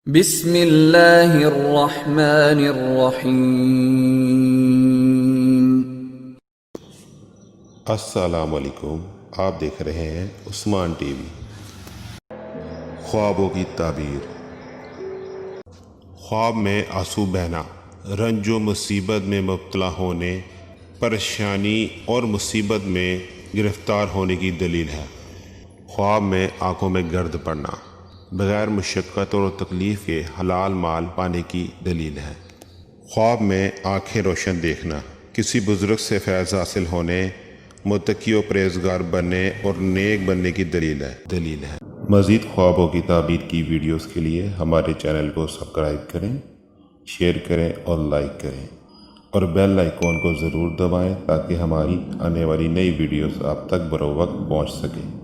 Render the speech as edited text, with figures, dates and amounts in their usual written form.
بسم اللہ الرحمن الرحیم۔ السلام علیکم، آپ دیکھ رہے ہیں عثمان ٹی وی۔ خوابوں کی تعبیر۔ خواب میں آنسو بہنا رنج و مصیبت میں مبتلا ہونے، پریشانی اور مصیبت میں گرفتار ہونے کی دلیل ہے۔ خواب میں آنکھوں میں گرد پڑنا بغیر مشقت اور تکلیف کے حلال مال پانے کی دلیل ہے۔ خواب میں آنکھیں روشن دیکھنا کسی بزرگ سے فیض حاصل ہونے، متقی و پرہیزگار بننے اور نیک بننے کی دلیل ہے۔ مزید خوابوں کی تعبیر کی ویڈیوز کے لیے ہمارے چینل کو سبسکرائب کریں، شیئر کریں اور لائک کریں، اور بیل آئیکن کو ضرور دبائیں تاکہ ہماری آنے والی نئی ویڈیوز آپ تک بروقت پہنچ سکیں۔